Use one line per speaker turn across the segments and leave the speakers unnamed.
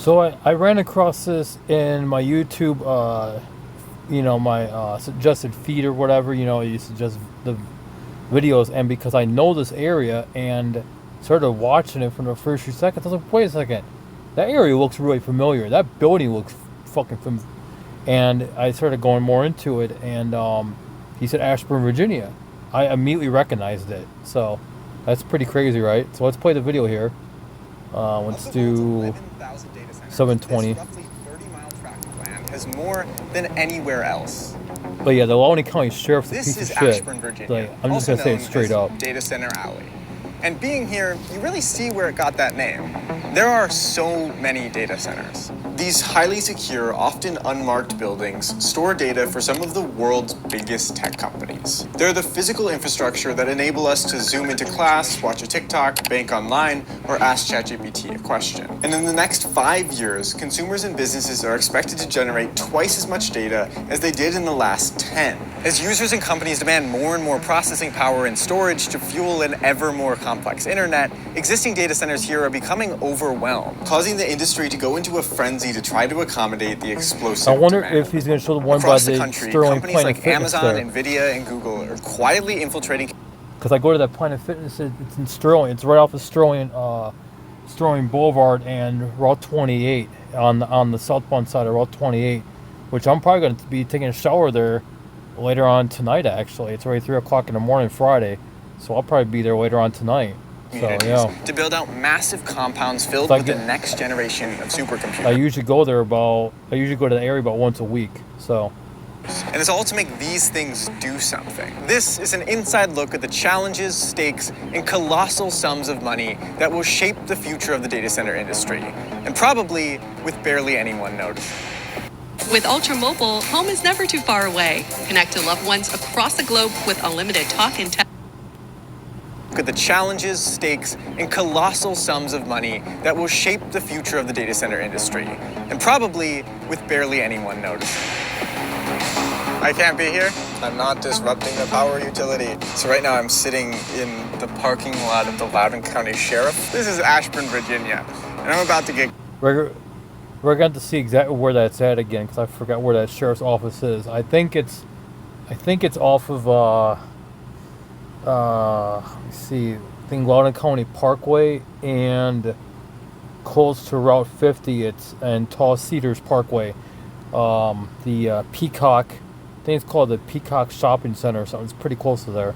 So I ran across this in my YouTube, my suggested feed or whatever. You suggest the videos, and because I know this area and started watching it from the first few seconds, I was like, wait a second, that area looks really familiar. That building looks fucking familiar. And I started going more into it, and he said Ashburn, Virginia. I immediately recognized it. So that's pretty crazy, right? So let's play the video here. Let's do 720.
This roughly 30-mile tract of land has more than anywhere else.
But yeah, the Loudoun County Sheriff's a
This
piece
is
of shit.
Ashburn, Virginia.
Like, I'm just gonna say it straight up.
Data Center Alley. And being here, you really see where it got that name. There are so many data centers. These highly secure, often unmarked buildings store data for some of the world's biggest tech companies. They're the physical infrastructure that enable us to zoom into class, watch a TikTok, bank online, or ask ChatGPT a question. And in the next 5 years, consumers and businesses are expected to generate twice as much data as they did in the last 10. As users and companies demand more and more processing power and storage to fuel an ever more complex internet, existing data centers here are becoming overwhelmed, causing the industry to go into a frenzy to try to accommodate the explosive
I wonder
demand.
if he's going to show the one
Across
by
the
the
country,
Sterling
companies
Planet
like
Fitness
Amazon,
there.
Nvidia, and Google are quietly infiltrating.
Because I go to that Planet Fitness, it's in Sterling. It's right off of Sterling Boulevard and Route 28 on the southbound side of Route 28, which I'm probably going to be taking a shower there later on tonight. Actually, it's already 3 o'clock in the morning Friday, so I'll probably be there later on tonight. So yeah,
to build out massive compounds filled with the next generation of supercomputers.
I usually go to the area about once a week. So.
And it's all to make these things do something. This is an inside look at the challenges, stakes, and colossal sums of money that will shape the future of the data center industry, and probably with barely anyone noticing.
With Ultra Mobile, home is never too far away. Connect to loved ones across the globe with unlimited talk and text.
Look at the challenges, stakes, and colossal sums of money that will shape the future of the data center industry, and probably with barely anyone noticing. I can't be here. I'm not disrupting the power utility. So right now I'm sitting in the parking lot of the Loudoun County Sheriff. This is Ashburn, Virginia, and I'm about to get...
We're going to see exactly where that's at again, because I forgot where that sheriff's office is. I think it's off of let me see, I think Loudoun County Parkway and close to Route 50. It's and Tall Cedars Parkway. The Peacock, I think it's called the Peacock Shopping Center or something. It's pretty close to there.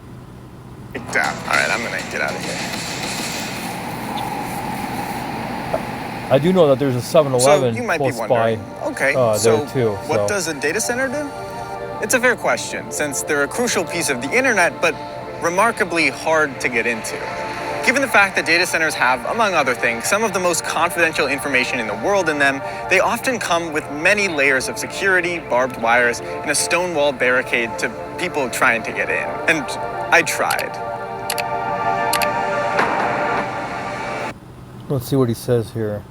All right, I'm gonna get out of here.
I do know that there's a 7-Eleven
so you might
close
be
by
so
there too.
What does a data center do? It's a fair question, since they're a crucial piece of the internet, but remarkably hard to get into. Given the fact that data centers have, among other things, some of the most confidential information in the world in them, they often come with many layers of security, barbed wires, and a stone wall barricade to people trying to get in. And I tried.
Let's see what he says here.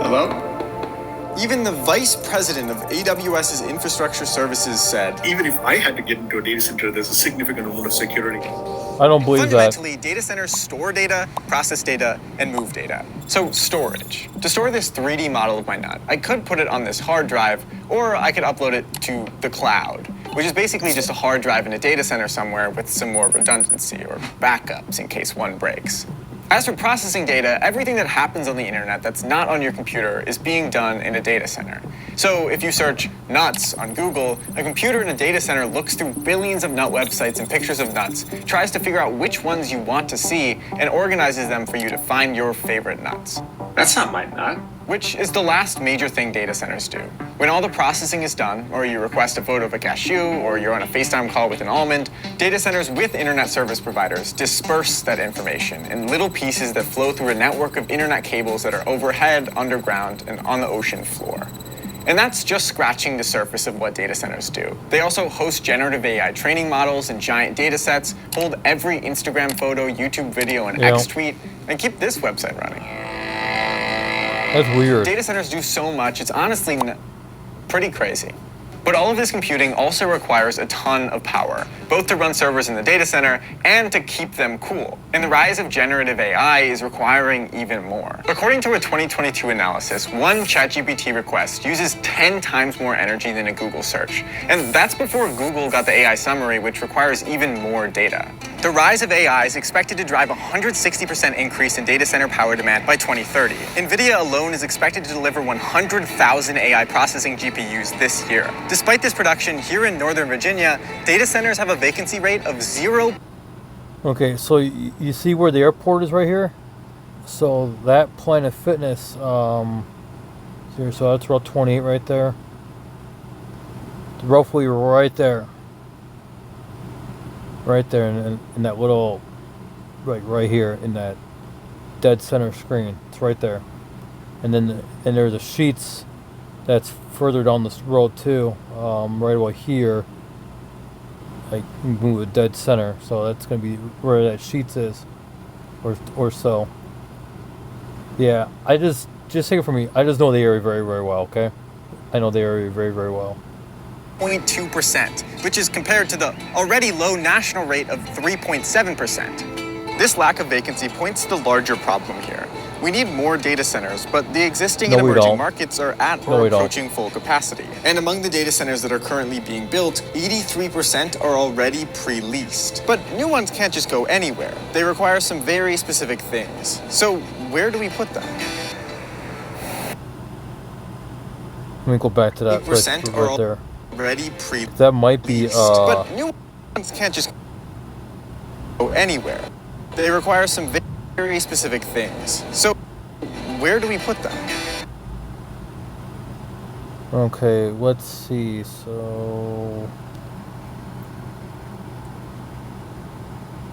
Hello? Even the vice president of AWS's infrastructure services said,
even if I had to get into a data center, there's a significant amount of security.
I don't believe that.
Fundamentally, data centers store data, process data, and move data. So storage. To store this 3D model of my nut, I could put it on this hard drive, or I could upload it to the cloud, which is basically just a hard drive in a data center somewhere with some more redundancy or backups in case one breaks. As for processing data, everything that happens on the internet that's not on your computer is being done in a data center. So if you search nuts on Google, a computer in a data center looks through billions of nut websites and pictures of nuts, tries to figure out which ones you want to see, and organizes them for you to find your favorite nuts.
That's not my nut.
Which is the last major thing data centers do. When all the processing is done, or you request a photo of a cashew, or you're on a FaceTime call with an almond, data centers with internet service providers disperse that information in little pieces that flow through a network of internet cables that are overhead, underground, and on the ocean floor. And that's just scratching the surface of what data centers do. They also host generative AI training models and giant data sets, hold every Instagram photo, YouTube video, and X tweet, and keep this website running.
That's weird.
Data centers do so much, it's honestly pretty crazy. But all of this computing also requires a ton of power, both to run servers in the data center and to keep them cool. And the rise of generative AI is requiring even more. According to a 2022 analysis, one ChatGPT request uses 10 times more energy than a Google search. And that's before Google got the AI summary, which requires even more data. The rise of AI is expected to drive a 160% increase in data center power demand by 2030. NVIDIA alone is expected to deliver 100,000 AI processing GPUs this year. Despite this production, here in Northern Virginia, data centers have a vacancy rate of 0.
Okay, so you see where the airport is right here? So that Planet Fitness, here, so that's Route 28 right there. Roughly right there. Right there in that little, right here in that dead center screen. It's right there. And then there's a Sheetz that's further down this road too, right about here. Like move a dead center, so that's gonna be where that Sheetz is, or so. Yeah, just take it from me. I just know the area very, very well. Okay, I know the area very, very well.
0.2%, which is compared to the already low national rate of 3.7%. This lack of vacancy points to the larger problem here. We need more data centers, but the existing and emerging markets are at or approaching full capacity. And among the data centers that are currently being built, 83% are already pre-leased. But new ones can't just go anywhere. They require some very specific things. So where do we put them?
Let me go back to that place right there.
Already pre-leased.
That might be
but new ones can't just go anywhere. They require some very specific things. So where do we put them?
Okay, let's see. So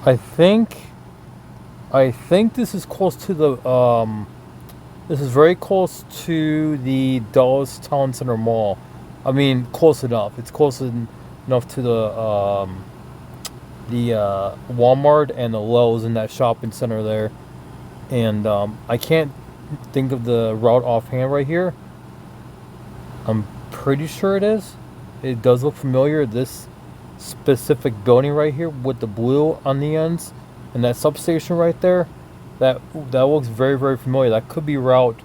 I think this is close to the this is very close to the Dallas Town Center Mall. I mean, close enough. It's close enough to the Walmart and the Lowe's in that shopping center there. And I can't think of the route offhand right here. I'm pretty sure it is. It does look familiar. This specific building right here with the blue on the ends and that substation right there, that looks very, very familiar. That could be route.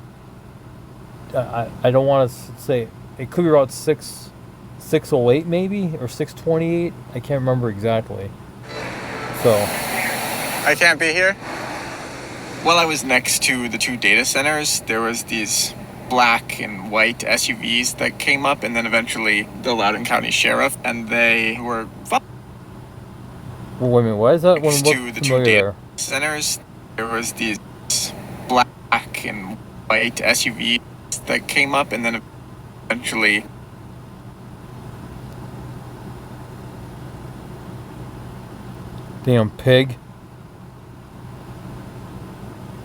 I don't want to say it could be route 608 maybe, or 628. I can't remember exactly. So
I can't be here. While I was next to the two data centers, there was these black and white SUVs that came up, and then eventually the Loudoun County Sheriff, and they were.
Well, wait a minute, why is that one look
to the two data centers? There was these black and white SUVs that came up, and then eventually.
Damn pig.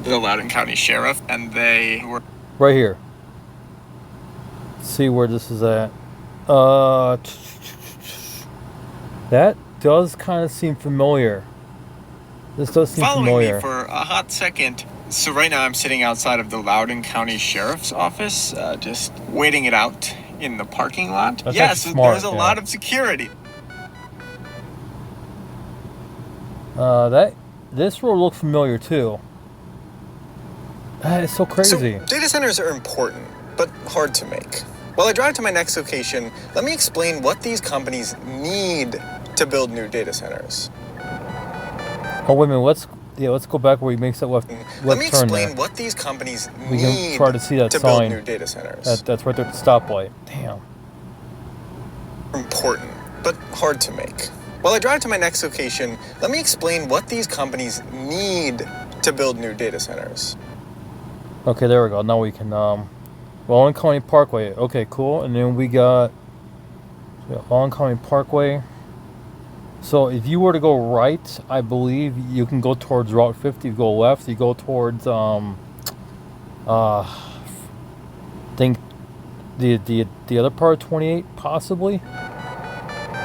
The Loudoun County Sheriff, and they were
right here. Let's see where this is at. That does kind of seem familiar. This does seem familiar.
Me for a hot second. So right now I'm sitting outside of the Loudoun County Sheriff's office, just waiting it out in the parking lot.
That's
yes,
smart,
there's a lot of security.
This road looks familiar too. It's so crazy.
So, data centers are important, but hard to make. While I drive to my next location, let me explain what these companies need to build new data centers.
Oh wait a minute, let's go back where he makes that left turn there.
Let me explain what these companies
we
need
can try to see that
to
sign.
build new data centers.
That's right there at the stoplight. Damn.
Important, but hard to make. While I drive to my next location, let me explain what these companies need to build new data centers.
Okay, there we go. Now we can, Loudoun County Parkway. Okay, cool. And then we got Loudoun County Parkway. So if you were to go right, I believe you can go towards Route 50. If you go left, you go towards, think the other part of 28, possibly.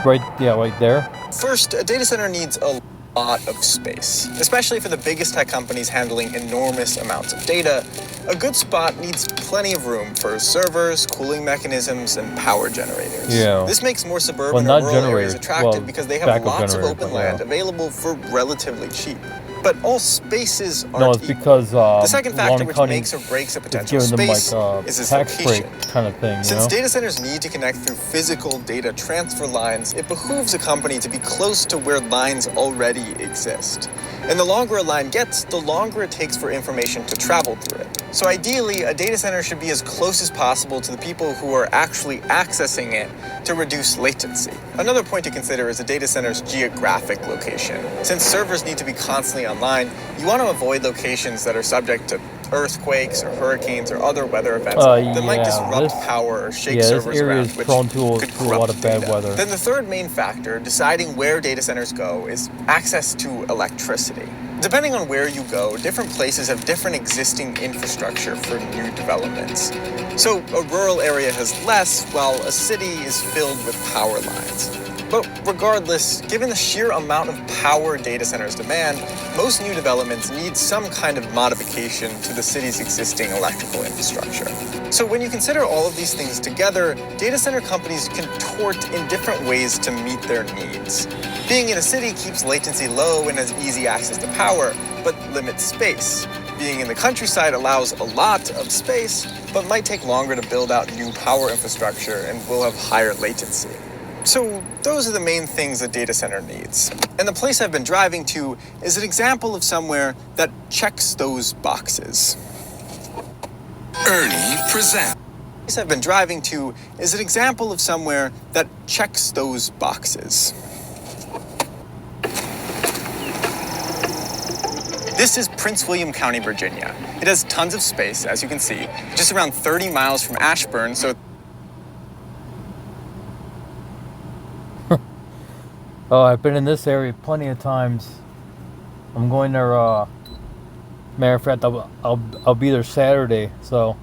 Right, yeah, right there.
First, a data center needs a lot of space. Especially for the biggest tech companies handling enormous amounts of data, a good spot needs plenty of room for servers, cooling mechanisms, and power generators.
Yeah.
This makes more
Well,
suburban
not
or rural areas
generators,
attractive
well,
because they have
backup
lots of
generators,
open
but yeah.
land available for relatively cheap. But all spaces aren't
No, it's
equal.
because
The second factor
London
which
County
makes or breaks a
is
potential
giving them
space
like
is its
tax break
location.
kind of thing, you
Since
know?
data centers need to connect through physical data transfer lines, it behooves a company to be close to where lines already exist. And the longer a line gets, the longer it takes for information to travel through it. So ideally, a data center should be as close as possible to the people who are actually accessing it to reduce latency. Another point to consider is a data center's geographic location. Since servers need to be constantly online, you want to avoid locations that are subject to earthquakes or hurricanes or other weather events that might
Yeah,
disrupt
this-
power or shake
yeah, this
servers
area
around,
is
which
prone to
could
a lot
corrupt
of bad
data.
weather.
Then the third main factor deciding where data centers go is access to electricity. Depending on where you go, different places have different existing infrastructure for new developments. So a rural area has less, while a city is filled with power lines. But regardless, given the sheer amount of power data centers demand, most new developments need some kind of modification to the city's existing electrical infrastructure. So when you consider all of these things together, data center companies contort in different ways to meet their needs. Being in a city keeps latency low and has easy access to power, but limits space. Being in the countryside allows a lot of space, but might take longer to build out new power infrastructure and will have higher latency. So those are the main things a data center needs. And the place I've been driving to is an example of somewhere that checks those boxes.
Ernie presents.
The place I've been driving to is an example of somewhere that checks those boxes. This is Prince William County, Virginia. It has tons of space, as you can see, just around 30 miles from Ashburn, so
Oh, I've been in this area plenty of times. I'm going there, matter of fact, I'll be there Saturday, so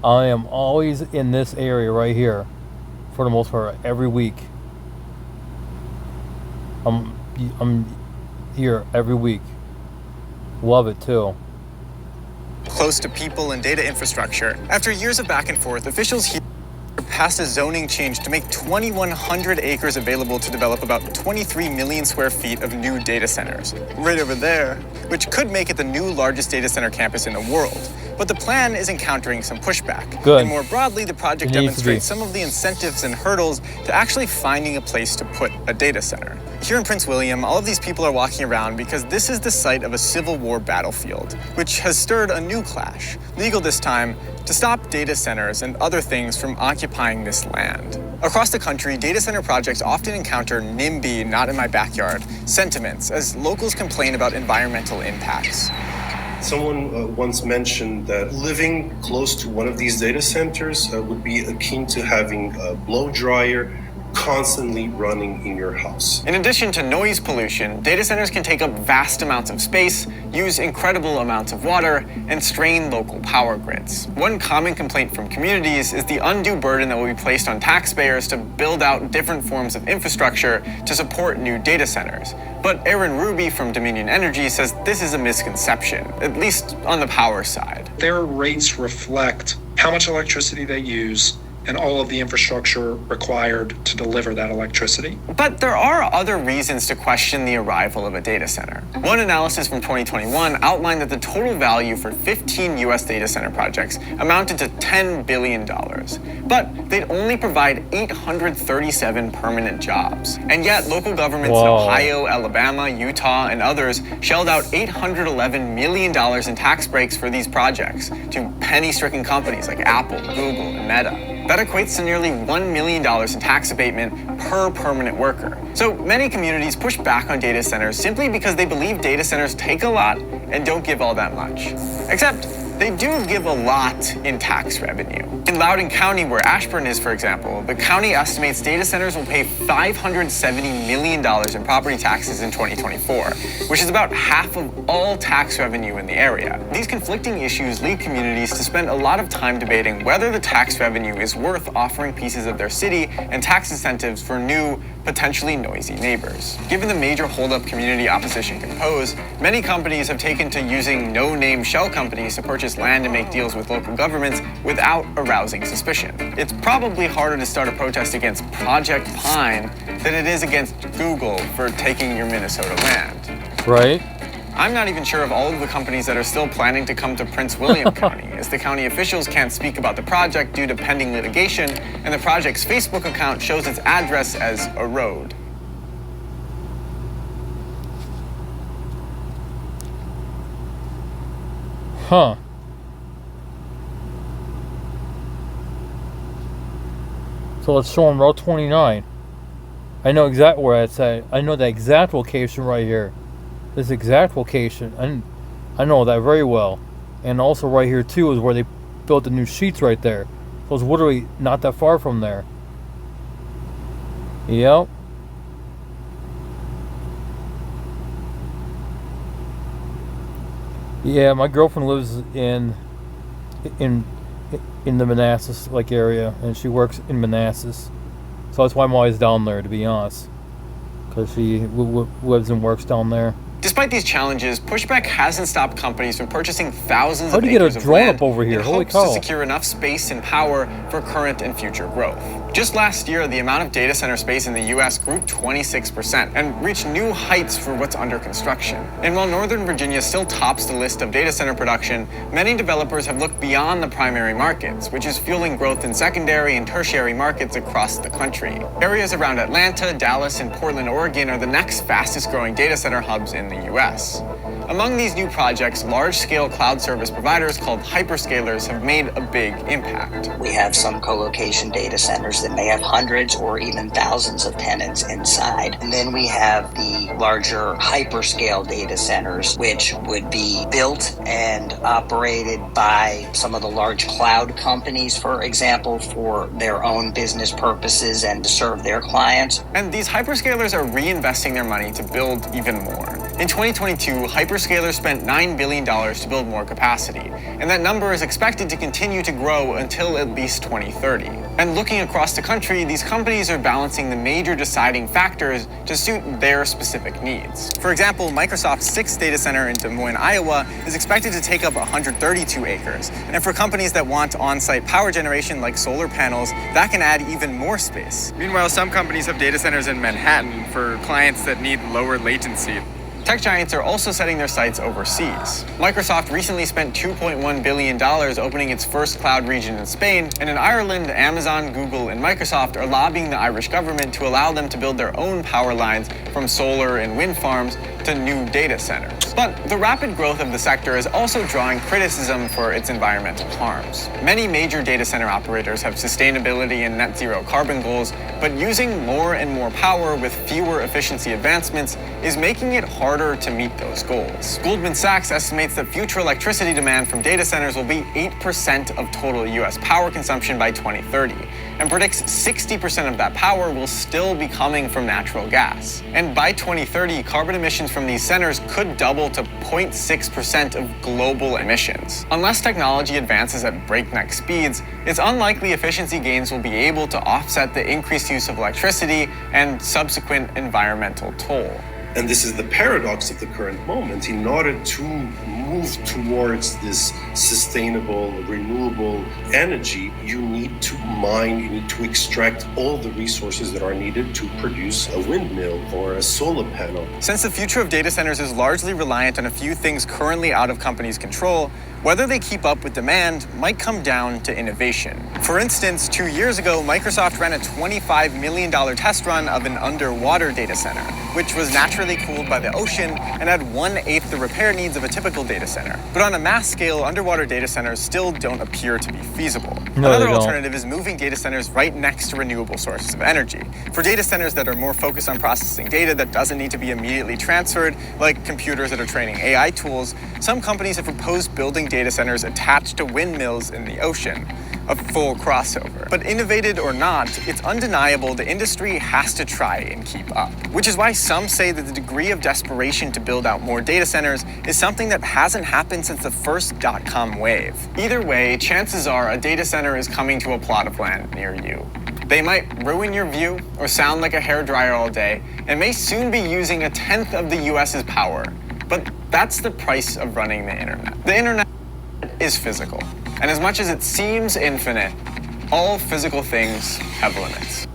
I am always in this area right here for the most part every week. I'm here every week. Love it too.
close to people and data infrastructure. After years of back and forth, officials here passed a zoning change to make 2,100 acres available to develop about 23 million square feet of new data centers, right over there, which could make it the new largest data center campus in the world. But the plan is encountering some pushback.
Good.
And more broadly, the project
It needs to be.
demonstrates some of the incentives and hurdles to actually finding a place to put a data center. Here in Prince William, all of these people are walking around because this is the site of a Civil War battlefield, which has stirred a new clash, legal this time, to stop data centers and other things from occupying this land. Across the country, data center projects often encounter NIMBY, not in my backyard, sentiments as locals complain about environmental impacts.
Someone once mentioned that living close to one of these data centers would be akin to having a blow dryer constantly running in your house.
In addition to noise pollution, data centers can take up vast amounts of space, use incredible amounts of water, and strain local power grids. One common complaint from communities is the undue burden that will be placed on taxpayers to build out different forms of infrastructure to support new data centers. But Aaron Ruby from Dominion Energy says this is a misconception, at least on the power side.
Their rates reflect how much electricity they use and all of the infrastructure required to deliver that electricity.
But there are other reasons to question the arrival of a data center. One analysis from 2021 outlined that the total value for 15 US data center projects amounted to $10 billion. But they'd only provide 837 permanent jobs. And yet local governments in
Whoa.
Ohio, Alabama, Utah, and others shelled out $811 million in tax breaks for these projects to penny-stricken companies like Apple, Google, and Meta. That equates to nearly $1 million in tax abatement per permanent worker. So many communities push back on data centers simply because they believe data centers take a lot and don't give all that much. Except they do give a lot in tax revenue. In Loudoun County, where Ashburn is, for example, the county estimates data centers will pay $570 million in property taxes in 2024, which is about half of all tax revenue in the area. These conflicting issues lead communities to spend a lot of time debating whether the tax revenue is worth offering pieces of their city and tax incentives for new, potentially noisy neighbors. Given the major holdup community opposition can pose, many companies have taken to using no-name shell companies to purchase land and make deals with local governments without arousing suspicion. It's probably harder to start a protest against Project Pine than it is against Google for taking your Minnesota land.
Right?
I'm not even sure of all of the companies that are still planning to come to Prince William County, as the county officials can't speak about the project due to pending litigation, and the project's Facebook account shows its address as a road.
Huh. So let's show them Route 29. I know exactly where it's at. I know the exact location right here. This exact location, and I know that very well. And also right here too is where they built the new sheets right there. So it's literally not that far from there. Yep. Yeah, my girlfriend lives in the Manassas like area, and she works in Manassas. So that's why I'm always down there, to be honest, because she lives and works down there.
Despite these challenges, pushback hasn't stopped companies from purchasing thousands
How'd
of
you get a
acres of
drone
land
up over here?
in
Holy
hopes
cow.
to secure enough space and power for current and future growth. Just last year, the amount of data center space in the US grew 26% and reached new heights for what's under construction. And while Northern Virginia still tops the list of data center production, many developers have looked beyond the primary markets, which is fueling growth in secondary and tertiary markets across the country. Areas around Atlanta, Dallas, and Portland, Oregon are the next fastest growing data center hubs in the US. Among these new projects, large-scale cloud service providers called hyperscalers have made a big impact.
We have some co-location data centers that may have hundreds or even thousands of tenants inside. And then we have the larger hyperscale data centers, which would be built and operated by some of the large cloud companies, for example, for their own business purposes and to serve their clients.
And these hyperscalers are reinvesting their money to build even more. In 2022, hyperscalers spent $9 billion to build more capacity, and that number is expected to continue to grow until at least 2030. And looking across the country, these companies are balancing the major deciding factors to suit their specific needs. For example, Microsoft's 6th data center in Des Moines, Iowa is expected to take up 132 acres. And for companies that want on-site power generation like solar panels, that can add even more space. Meanwhile, some companies have data centers in Manhattan for clients that need lower latency. Tech giants are also setting their sights overseas. Microsoft recently spent $2.1 billion opening its first cloud region in Spain, and in Ireland, Amazon, Google, and Microsoft are lobbying the Irish government to allow them to build their own power lines from solar and wind farms to new data centers. But the rapid growth of the sector is also drawing criticism for its environmental harms. Many major data center operators have sustainability and net zero carbon goals, but using more and more power with fewer efficiency advancements is making it harder to meet those goals. Goldman Sachs estimates that future electricity demand from data centers will be 8% of total US power consumption by 2030, and predicts 60% of that power will still be coming from natural gas. And by 2030, carbon emissions from these centers could double to 0.6% of global emissions. Unless technology advances at breakneck speeds, it's unlikely efficiency gains will be able to offset the increased use of electricity and subsequent environmental toll.
And this is the paradox of the current moment. In order to move towards this sustainable, renewable energy, you need to mine, you need to extract all the resources that are needed to produce a windmill or a solar panel.
Since the future of data centers is largely reliant on a few things currently out of companies' control, whether they keep up with demand might come down to innovation. For instance, 2 years ago, Microsoft ran a $25 million test run of an underwater data center, which was naturally primarily cooled by the ocean and had 1/8 the repair needs of a typical data center. But on a mass scale, underwater data centers still don't appear to be feasible.
No,
Another
they don't.
alternative is moving data centers right next to renewable sources of energy. For data centers that are more focused on processing data that doesn't need to be immediately transferred, like computers that are training AI tools, some companies have proposed building data centers attached to windmills in the ocean. A full crossover. But innovated or not, it's undeniable the industry has to try and keep up. Which is why some say that the degree of desperation to build out more data centers is something that hasn't happened since the first dot-com wave. Either way, chances are a data center is coming to a plot of land near you. They might ruin your view or sound like a hairdryer all day, and may soon be using 1/10 of the US's power. But that's the price of running the internet. The internet is physical. And as much as it seems infinite, all physical things have limits.